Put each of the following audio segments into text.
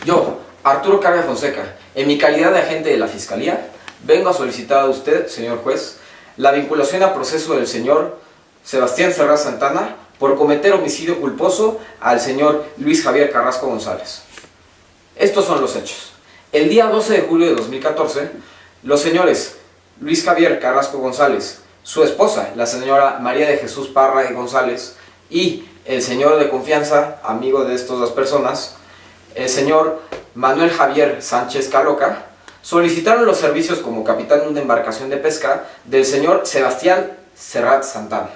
Yo, Arturo Carga Fonseca, en mi calidad de agente de la Fiscalía, vengo a solicitar a usted, señor juez, la vinculación a proceso del señor Sebastián Serrat Santana por cometer homicidio culposo al señor Luis Javier Carrasco González. Estos son los hechos. El día 12 de julio de 2014, los señores Luis Javier Carrasco González, su esposa, la señora María de Jesús Parra González, y el señor de confianza, amigo de estas dos personas, el señor Manuel Javier Sánchez Caloca, solicitaron los servicios como capitán de una embarcación de pesca del señor Sebastián Serrat Santana.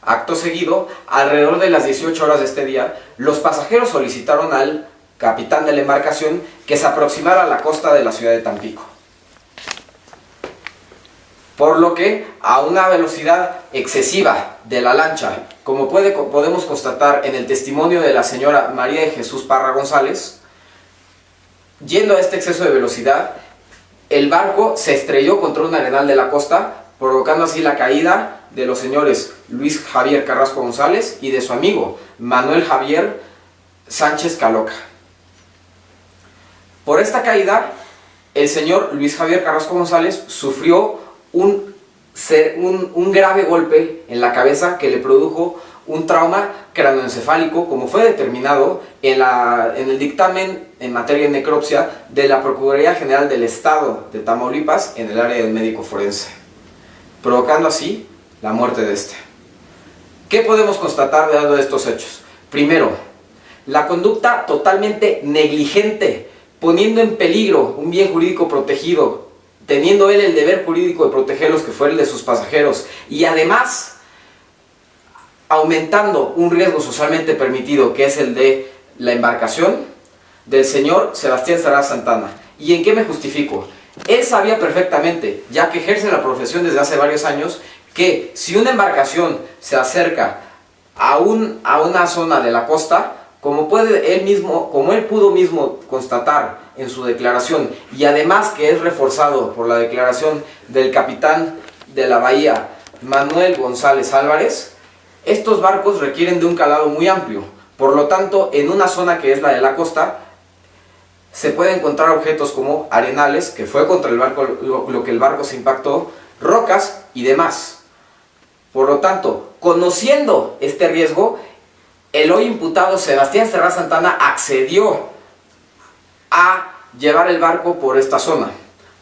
Acto seguido, alrededor de las 18 horas de este día, los pasajeros solicitaron al capitán de la embarcación que se aproximara a la costa de la ciudad de Tampico. Por lo que, a una velocidad excesiva de la lancha, como podemos constatar en el testimonio de la señora María de Jesús Parra González, yendo a este exceso de velocidad, el barco se estrelló contra un arenal de la costa, provocando así la caída de los señores Luis Javier Carrasco González y de su amigo Manuel Javier Sánchez Caloca. Por esta caída, el señor Luis Javier Carrasco González sufrió un grave golpe en la cabeza que le produjo un trauma cráneoencefálico, como fue determinado en el dictamen en materia de necropsia de la Procuraduría General del Estado de Tamaulipas en el área del médico forense, provocando así la muerte de este. ¿Qué podemos constatar dado estos hechos? Primero, la conducta totalmente negligente, poniendo en peligro un bien jurídico protegido, teniendo él el deber jurídico de protegerlos, que fue el de sus pasajeros, y además aumentando un riesgo socialmente permitido, que es el de la embarcación del señor Sebastián Serrat Santana. ¿Y en qué me justifico? Él sabía perfectamente, ya que ejerce la profesión desde hace varios años, que si una embarcación se acerca a una zona de la costa, como él pudo mismo constatar en su declaración, y además que es reforzado por la declaración del capitán de la bahía, Manuel González Álvarez, estos barcos requieren de un calado muy amplio. Por lo tanto, en una zona que es la de la costa, se pueden encontrar objetos como arenales, que fue contra el barco lo que el barco se impactó, rocas y demás. Por lo tanto, conociendo este riesgo, el hoy imputado Sebastián Serrat Santana accedió a llevar el barco por esta zona.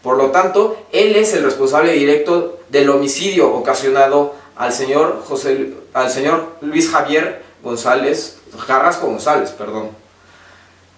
Por lo tanto, él es el responsable directo del homicidio ocasionado al señor Luis Javier Carrasco González.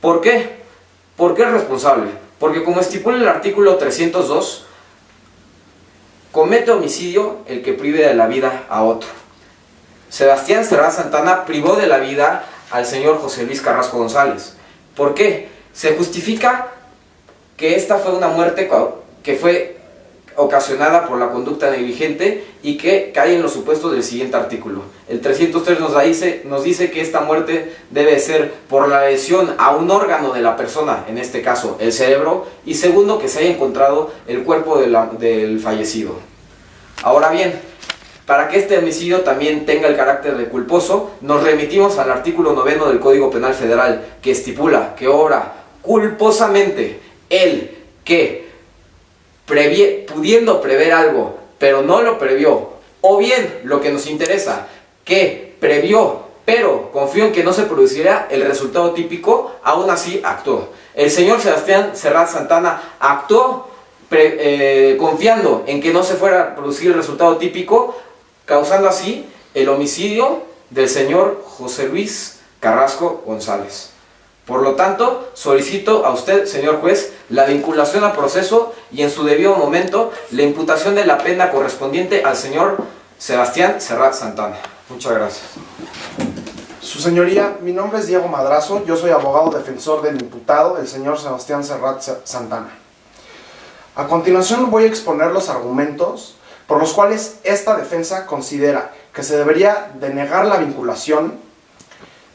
¿Por qué? ¿Por qué es responsable? Porque, como estipula el artículo 302, comete homicidio el que prive de la vida a otro. Sebastián Serrat Santana privó de la vida al señor José Luis Carrasco González. ¿Por qué? Se justifica que esta fue una muerte que fue ocasionada por la conducta negligente y que cae en los supuestos del siguiente artículo. El 303 nos dice que esta muerte debe ser por la lesión a un órgano de la persona, en este caso el cerebro, y segundo, que se haya encontrado el cuerpo del fallecido. Ahora bien, para que este homicidio también tenga el carácter de culposo, nos remitimos al artículo 9 del Código Penal Federal, que estipula que obra culposamente el que pudiendo prever algo, pero no lo previó, o bien, lo que nos interesa, que previó, pero confió en que no se produciría el resultado típico, aún así actuó. El señor Sebastián Serrat Santana actuó confiando en que no se fuera a producir el resultado típico, causando así el homicidio del señor José Luis Carrasco González. Por lo tanto, solicito a usted, señor juez, la vinculación a proceso y en su debido momento la imputación de la pena correspondiente al señor Sebastián Serrat Santana. Muchas gracias. Su señoría, mi nombre es Diego Madrazo, yo soy abogado defensor del imputado, el señor Sebastián Serrat Santana. A continuación voy a exponer los argumentos por los cuales esta defensa considera que se debería denegar la vinculación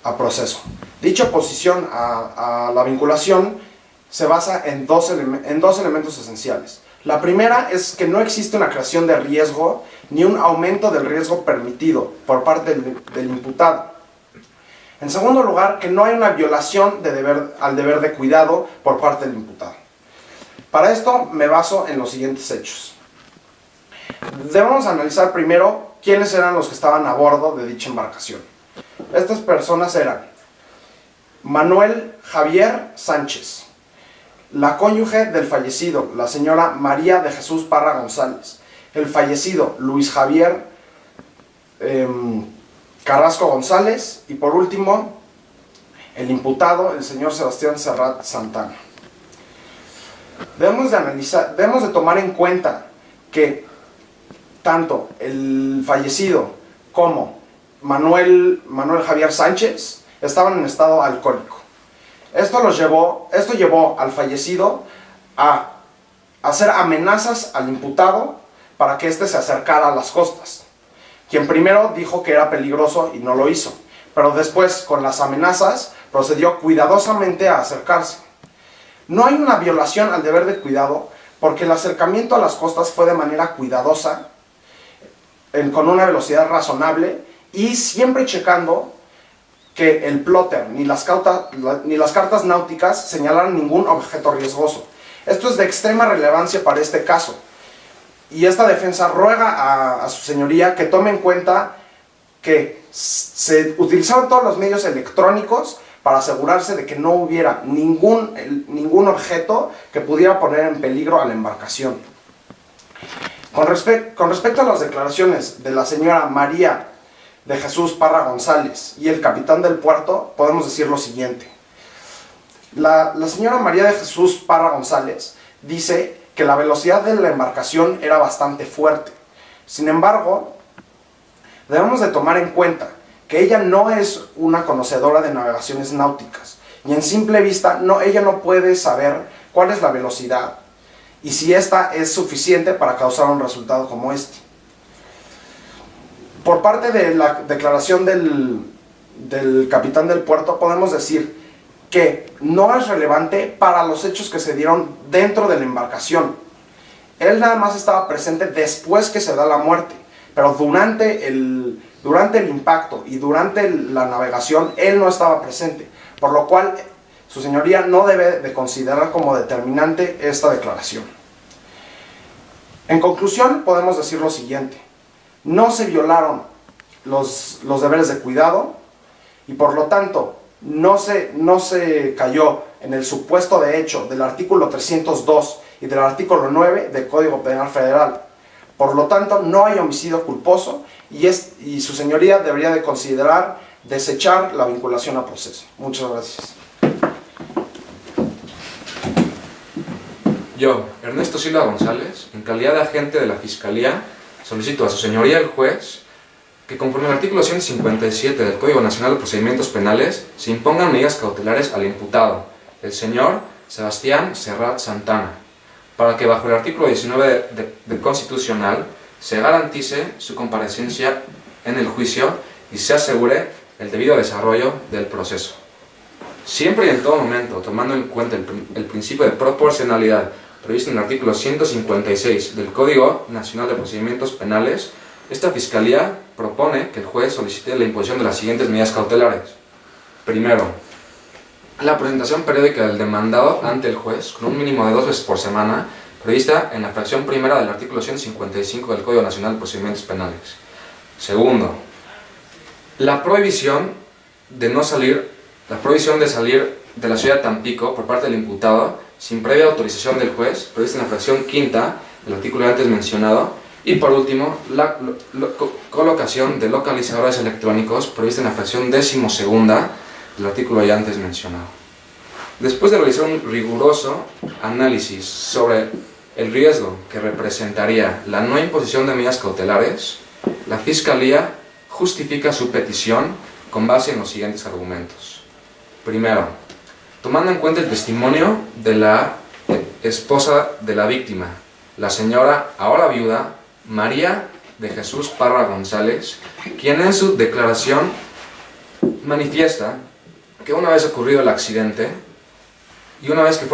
a proceso. Dicha oposición a la vinculación se basa en dos elementos esenciales. La primera es que no existe una creación de riesgo ni un aumento del riesgo permitido por parte del imputado. En segundo lugar, que no hay una violación al deber de cuidado por parte del imputado. Para esto me baso en los siguientes hechos. Debemos analizar primero quiénes eran los que estaban a bordo de dicha embarcación. Estas personas eran Manuel Javier Sánchez, la cónyuge del fallecido, la señora María de Jesús Parra González, el fallecido Luis Javier Carrasco González y por último el imputado, el señor Sebastián Serrat Santana. Debemos de tomar en cuenta que tanto el fallecido como Manuel Javier Sánchez estaban en estado alcohólico. Esto llevó al fallecido a hacer amenazas al imputado para que éste se acercara a las costas, quien primero dijo que era peligroso y no lo hizo, pero después con las amenazas procedió cuidadosamente a acercarse. No hay una violación al deber de cuidado porque el acercamiento a las costas fue de manera cuidadosa, con una velocidad razonable y siempre checando que el plotter ni las cartas náuticas señalaran ningún objeto riesgoso. Esto es de extrema relevancia para este caso y esta defensa ruega a su señoría que tome en cuenta que se utilizaron todos los medios electrónicos para asegurarse de que no hubiera ningún objeto que pudiera poner en peligro a la embarcación. Con respecto a las declaraciones de la señora María de Jesús Parra González y el capitán del puerto, podemos decir lo siguiente. La señora María de Jesús Parra González dice que la velocidad de la embarcación era bastante fuerte. Sin embargo, debemos de tomar en cuenta que ella no es una conocedora de navegaciones náuticas y en simple vista ella no puede saber cuál es la velocidad y si esta es suficiente para causar un resultado como este. Por parte de la declaración del capitán del puerto podemos decir que no es relevante para los hechos que se dieron dentro de la embarcación. Él nada más estaba presente después que se da la muerte, pero durante el impacto y durante la navegación él no estaba presente, por lo cual su señoría no debe de considerar como determinante esta declaración. En conclusión, podemos decir lo siguiente: no se violaron los deberes de cuidado y por lo tanto no se cayó en el supuesto de hecho del artículo 302 y del artículo 9 del Código Penal Federal. Por lo tanto, no hay homicidio culposo y su señoría debería de considerar desechar la vinculación a proceso. Muchas gracias. Yo, Ernesto Silva González, en calidad de agente de la Fiscalía, solicito a su señoría el juez que conforme al artículo 157 del Código Nacional de Procedimientos Penales se impongan medidas cautelares al imputado, el señor Sebastián Serrat Santana, para que bajo el artículo 19 del Constitucional se garantice su comparecencia en el juicio y se asegure el debido desarrollo del proceso. Siempre y en todo momento, tomando en cuenta el principio de proporcionalidad previsto en el artículo 156 del Código Nacional de Procedimientos Penales, esta Fiscalía propone que el juez solicite la imposición de las siguientes medidas cautelares. Primero, la presentación periódica del demandado ante el juez con un mínimo de 2 veces por semana, prevista en la fracción primera del artículo 155 del Código Nacional de Procedimientos Penales. Segundo, la prohibición de salir de la ciudad de Tampico por parte del imputado sin previa autorización del juez, prevista en la fracción quinta del artículo antes mencionado. Y por último, la colocación de localizadores electrónicos prevista en la fracción 12ª del artículo ya antes mencionado. Después de realizar un riguroso análisis sobre el riesgo que representaría la no imposición de medidas cautelares, la Fiscalía justifica su petición con base en los siguientes argumentos. Primero, tomando en cuenta el testimonio de la esposa de la víctima, la señora, ahora viuda, María de Jesús Parra González, quien en su declaración manifiesta que una vez ocurrido el accidente y una vez que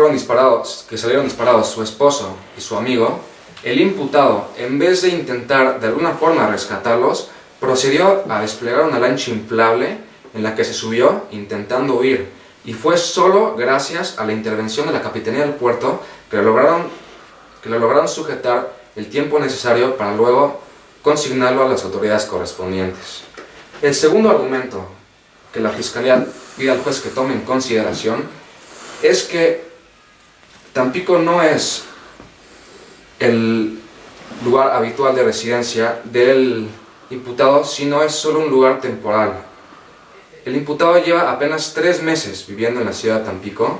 salieron disparados su esposo y su amigo, el imputado, en vez de intentar de alguna forma rescatarlos, procedió a desplegar una lancha inflable en la que se subió intentando huir, y fue solo gracias a la intervención de la Capitanía del Puerto que lo lograron sujetar el tiempo necesario para luego consignarlo a las autoridades correspondientes. El segundo argumento que la Fiscalía pide al juez que tome en consideración es que Tampico no es el lugar habitual de residencia del imputado, sino es solo un lugar temporal. El imputado lleva apenas 3 meses viviendo en la ciudad de Tampico,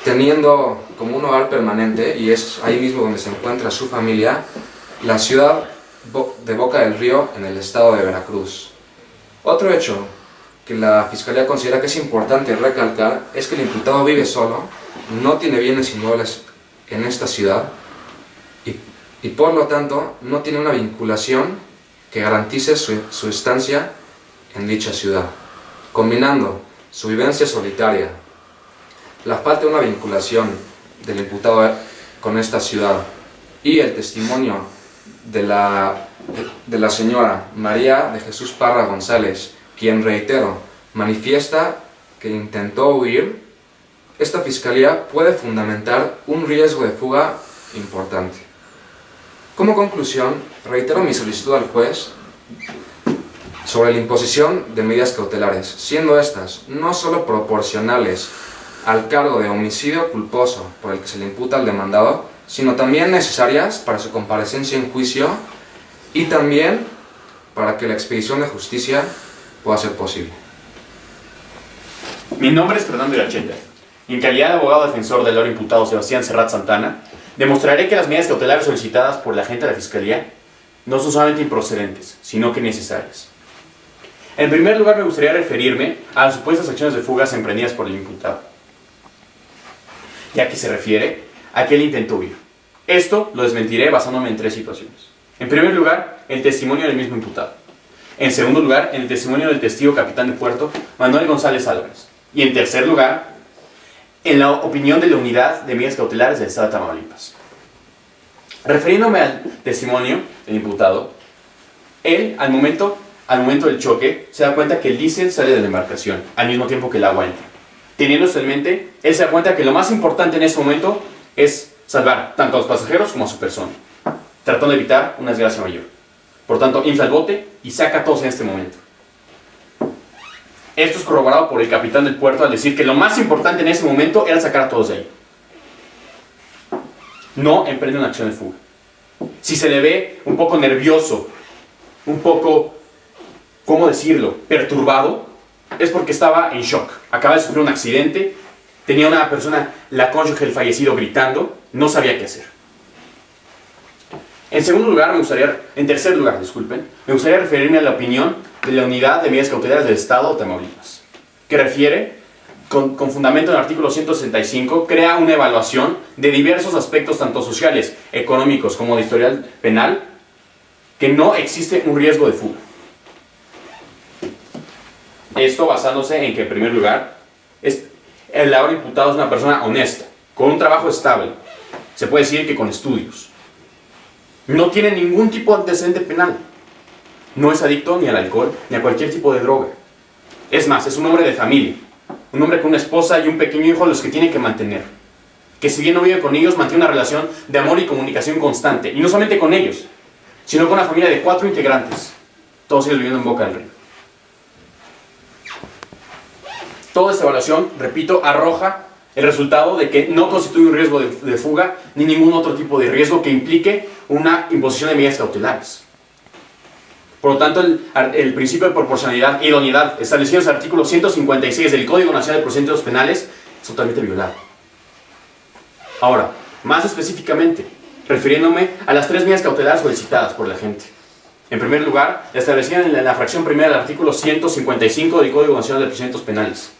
teniendo como un hogar permanente, y es ahí mismo donde se encuentra su familia, la ciudad de Boca del Río, en el estado de Veracruz. Otro hecho que la Fiscalía considera que es importante recalcar es que el imputado vive solo, no tiene bienes inmuebles en esta ciudad y por lo tanto no tiene una vinculación que garantice su estancia en dicha ciudad. Combinando su vivencia solitaria, la falta de una vinculación del imputado con esta ciudad y el testimonio de la señora María de Jesús Parra González, quien, reitero, manifiesta que intentó huir, esta Fiscalía puede fundamentar un riesgo de fuga importante. Como conclusión, reitero mi solicitud al juez sobre la imposición de medidas cautelares, siendo estas no solo proporcionales al cargo de homicidio culposo por el que se le imputa al demandado, sino también necesarias para su comparecencia en juicio y también para que la expedición de justicia pueda ser posible. Mi nombre es Fernando Iracheta. Y en calidad de abogado defensor del ahora imputado Sebastián Serrat Santana, demostraré que las medidas cautelares solicitadas por la agente de la Fiscalía no son solamente improcedentes, sino que necesarias. En primer lugar, me gustaría referirme a las supuestas acciones de fugas emprendidas por el imputado, ya que se refiere a que él intentó huir. Esto lo desmentiré basándome en 3 situaciones. En primer lugar, el testimonio del mismo imputado. En segundo lugar, en el testimonio del testigo capitán de puerto, Manuel González Álvarez. Y en tercer lugar, en la opinión de la Unidad de Medidas Cautelares del Estado de Tamaulipas. Refiriéndome al testimonio del imputado, él, al momento del choque, se da cuenta que el diésel sale de la embarcación, al mismo tiempo que el agua entra. Teniendo esto en mente, él se da cuenta que lo más importante en ese momento es salvar tanto a los pasajeros como a su persona, tratando de evitar una desgracia mayor. Por tanto, infla el bote y saca a todos en este momento. Esto es corroborado por el capitán del puerto al decir que lo más importante en ese momento era sacar a todos de ahí. No emprende una acción de fuga. Si se le ve un poco nervioso, un poco, ¿cómo decirlo?, perturbado, es porque estaba en shock. Acaba de sufrir un accidente, tenía una persona, la cónyuge del fallecido, gritando, no sabía qué hacer. En tercer lugar, me gustaría referirme a la opinión de la Unidad de Medidas Cautelares del Estado de Tamaulipas, que refiere, con fundamento en el artículo 165, crea una evaluación de diversos aspectos, tanto sociales, económicos como de historial penal, que no existe un riesgo de fuga. Esto basándose en que, en primer lugar, el ahora imputado es una persona honesta, con un trabajo estable, se puede decir que con estudios. No tiene ningún tipo de antecedente penal. No es adicto ni al alcohol ni a cualquier tipo de droga. Es más, es un hombre de familia. Un hombre con una esposa y un pequeño hijo a los que tiene que mantener. Que si bien no vive con ellos, mantiene una relación de amor y comunicación constante. Y no solamente con ellos, sino con una familia de 4 integrantes. Todos ellos viviendo en Boca del Río. Toda esta evaluación, repito, arroja el resultado de que no constituye un riesgo de fuga ni ningún otro tipo de riesgo que implique una imposición de medidas cautelares. Por lo tanto, el principio de proporcionalidad e idoneidad establecido en el artículo 156 del Código Nacional de Procedimientos Penales es totalmente violado. Ahora, más específicamente, refiriéndome a las 3 medidas cautelares solicitadas por la gente. En primer lugar, establecida en la fracción primera del artículo 155 del Código Nacional de Procedimientos Penales,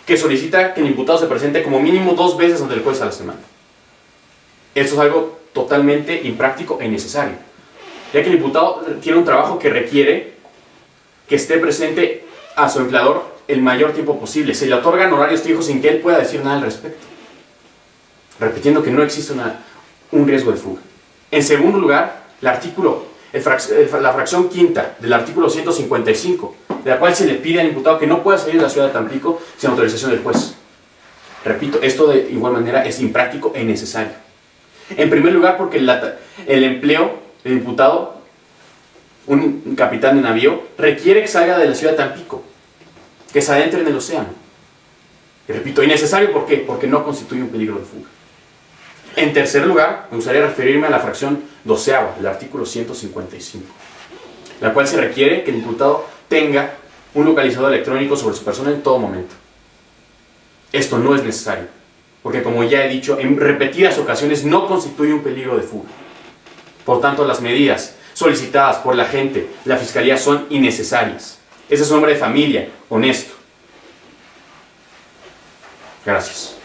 que solicita que el imputado se presente como mínimo 2 veces ante el juez a la semana. Esto es algo totalmente impráctico e innecesario, ya que el imputado tiene un trabajo que requiere que esté presente a su empleador el mayor tiempo posible. Se le otorgan horarios fijos sin que él pueda decir nada al respecto, repitiendo que no existe un riesgo de fuga. En segundo lugar, la fracción quinta del artículo 155 de la cual se le pide al imputado que no pueda salir de la ciudad de Tampico sin autorización del juez. Repito, esto de igual manera es impráctico e innecesario. En primer lugar, porque el empleo del imputado, un capitán de navío, requiere que salga de la ciudad de Tampico, que se adentre en el océano. Y repito, innecesario, ¿por qué? Porque no constituye un peligro de fuga. En tercer lugar, me gustaría referirme a la fracción 12ª del artículo 155, la cual se requiere que el imputado tenga un localizador electrónico sobre su persona en todo momento. Esto no es necesario, porque como ya he dicho, en repetidas ocasiones no constituye un peligro de fuga. Por tanto, las medidas solicitadas por la agente de la Fiscalía son innecesarias. Ese es un hombre de familia, honesto. Gracias.